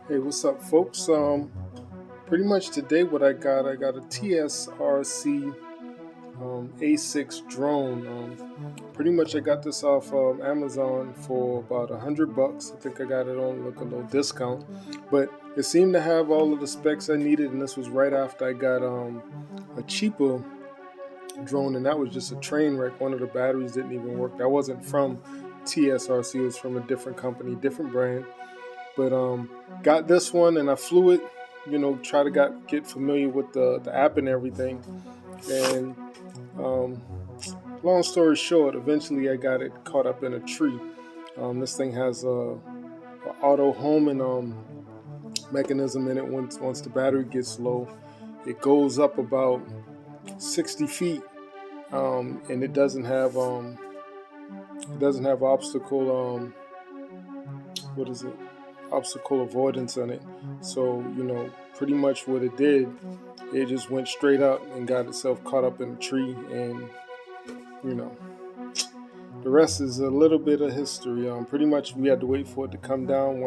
Hey, what's up, folks? Pretty much today, what I got a TSRC A6 drone. Pretty much, I got this off Amazon for about $100. I think I got it on like a little discount, but it seemed to have all of the specs I needed, and this was right after I got a cheaper drone, and that was just a train wreck. One of the batteries didn't even work. That wasn't from TSRC; it was from a different company, different brand. But got this one and I flew it, try to get familiar with the app and everything. And um, long story short, eventually I got it caught up in a tree. This thing has a auto homing mechanism in it. Once the battery gets low, it goes up about 60 feet, and it doesn't have obstacle. What is it? Obstacle avoidance on it. So, pretty much what it did, it just went straight up and got itself caught up in a tree. And, you know, the rest is a little bit of history. Pretty much we had to wait for it to come down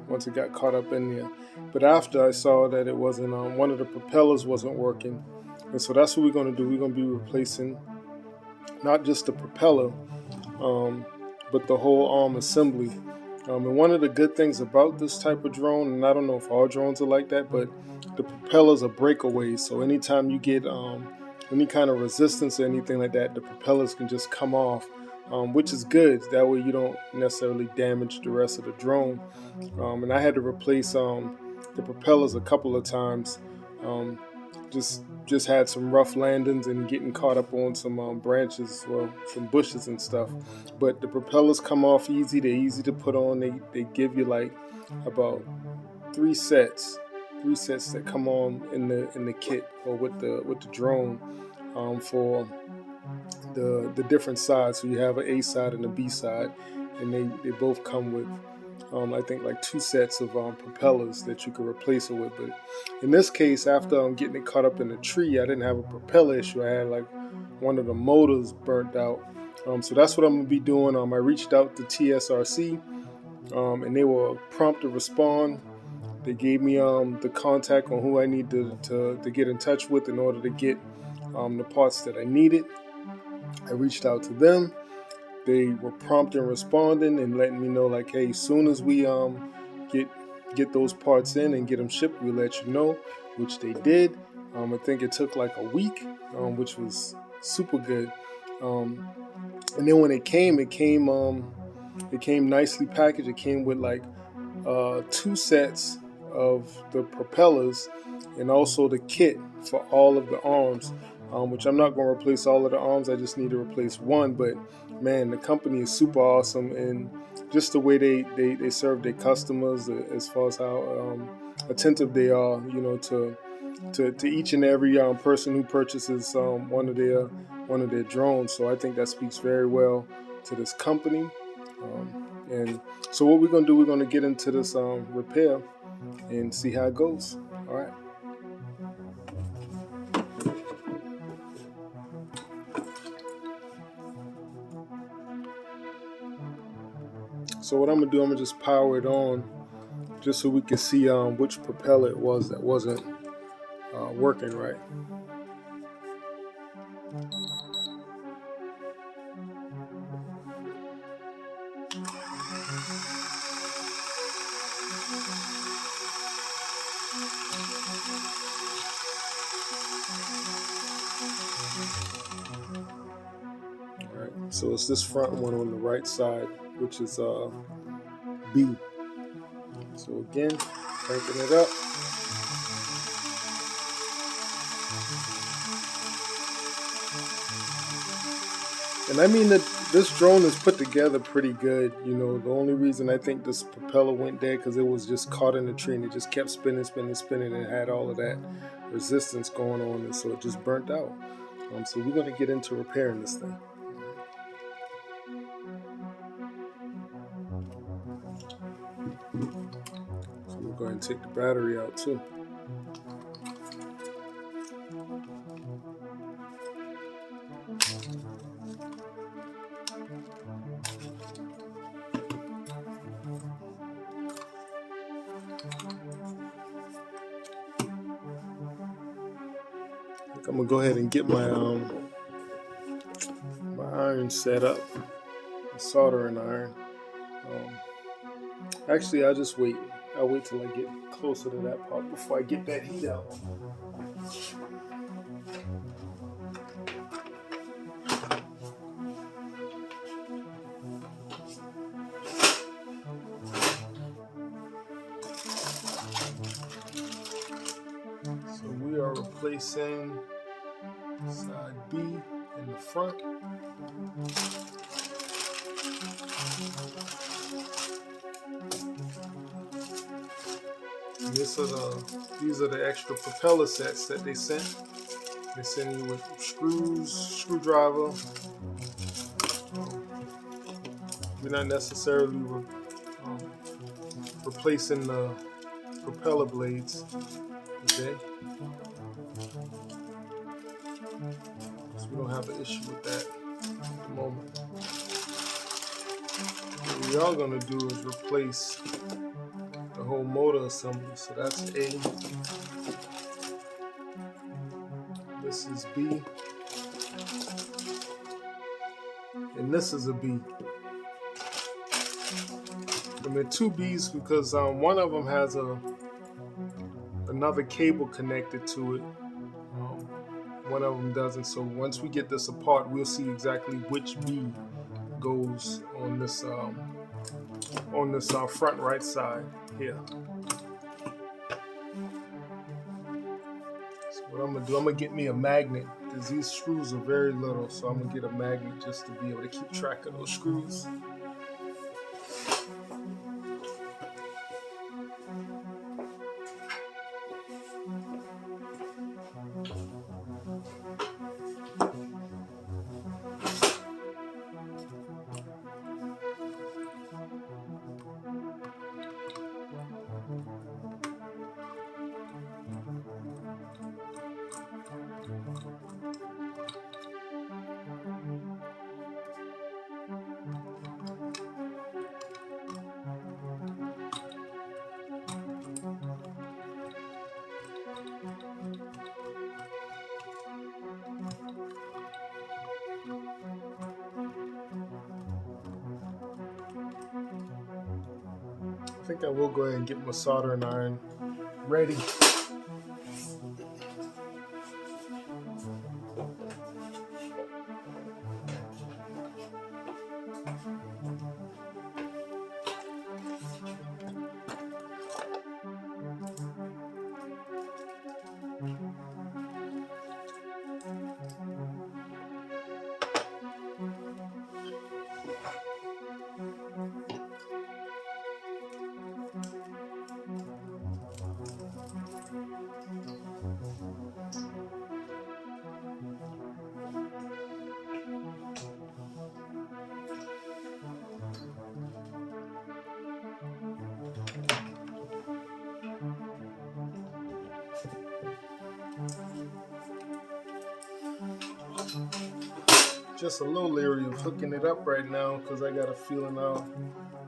once it got caught up in there. But after I saw that it wasn't, one of the propellers wasn't working. And so that's what we're going to do. We're going to be replacing not just the propeller, but the whole arm assembly. And one of the good things about this type of drone, and I don't know if all drones are like that, but the propellers are breakaways. So anytime you get any kind of resistance or anything like that, the propellers can just come off, which is good. That way you don't necessarily damage the rest of the drone. And I had to replace the propellers a couple of times. Um, just had some rough landings and getting caught up on some branches, well, some bushes and stuff. But the propellers come off easy. They're easy to put on. They give you like about three sets that come on in the kit or with the drone, for the different sides. So you have an A side and a B side, and they both come with I think like two sets of propellers that you could replace it with. But in this case, after getting it caught up in a tree, I didn't have a propeller issue. I had like one of the motors burnt out. So that's what I'm gonna be doing. I reached out to TSRC, and they were prompt to respond. They gave me the contact on who I need to get in touch with in order to get the parts that I needed. I reached out to them. They were prompt in responding and letting me know like, hey, as soon as we get those parts in and get them shipped, we'll let you know, which they did. I think it took like a week, which was super good. And then when it came nicely packaged. It came with like two sets of the propellers and also the kit for all of the arms, which I'm not going to replace all of the arms. I just need to replace one. But man, the company is super awesome, and just the way they serve their customers, as far as how attentive they are, to each and every person who purchases one of their drones. So I think that speaks very well to this company. And so what we're gonna do, we're gonna get into this repair and see how it goes. All right. So what I'm gonna do, I'm gonna just power it on, just so we can see which propeller it was that wasn't working right. All right. So it's this front one on the right side, which is B. So again, cranking it up. And I mean that this drone is put together pretty good. The only reason I think this propeller went dead because it was just caught in the tree and it just kept spinning, and it had all of that resistance going on, and so it just burnt out. So we're going to get into repairing this thing. So we'll go ahead and take the battery out too. I'm gonna go ahead and get my my iron set up, the soldering iron. Actually, I'll just wait. I'll wait till I get closer to that part before I get that heat out. So we are replacing side B in the front. And these are the extra propeller sets that they sent. They send you with screws, screwdriver. You're not necessarily replacing the propeller blades today, so we don't have an issue with that at the moment. What we are going to do is replace the whole motor assembly. So that's A, this is B, and this is a B. And they're two B's because one of them has another cable connected to it. One of them doesn't. So once we get this apart, we'll see exactly which B goes on this front right side here. So what I'm gonna do, I'm gonna get me a magnet because these screws are very little. So I'm gonna get a magnet just to be able to keep track of those screws. I think I will go ahead and get my soldering iron ready. Just a little leery of hooking it up right now because I got a feeling I'll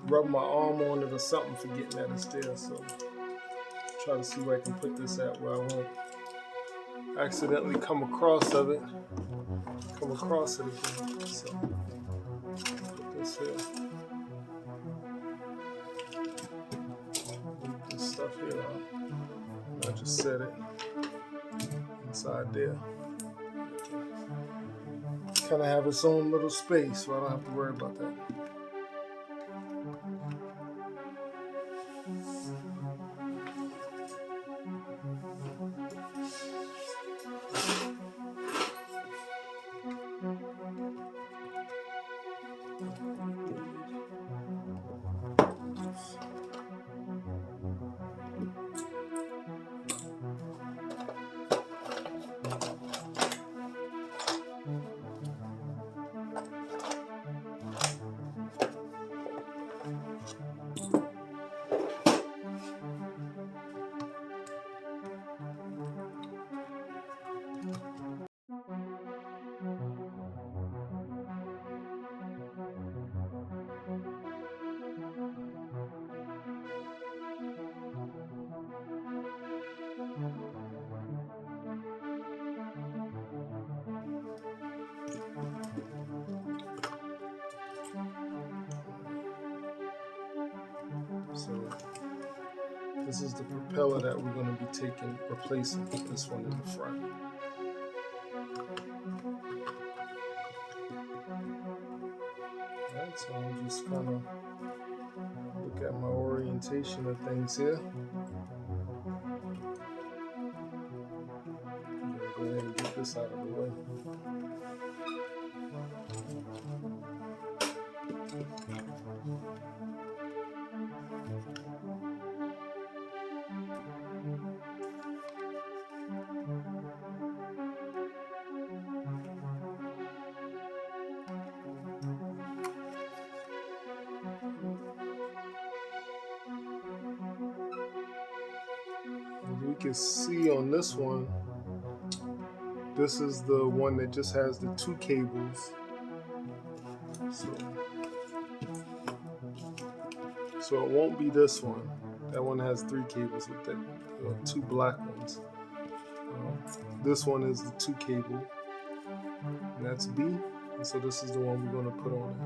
rub my arm on it or something for getting that it's there. So try to see where I can put this at where I won't accidentally come across it again. So put this here. Leave this stuff here out. And I just set it inside there. Kind of have its own little space, so I don't have to worry about that. So this is the propeller that we're going to be replacing this one in the front. Alright, so I'm just gonna look at my orientation of things here. I'm gonna go ahead and get this out of the way. As we can see on this one, this is the one that just has the 2 cables. So it won't be this one. That one has 3 cables with the 2 black ones. This one is the 2 cable, and that's B. And so this is the one we're going to put on it.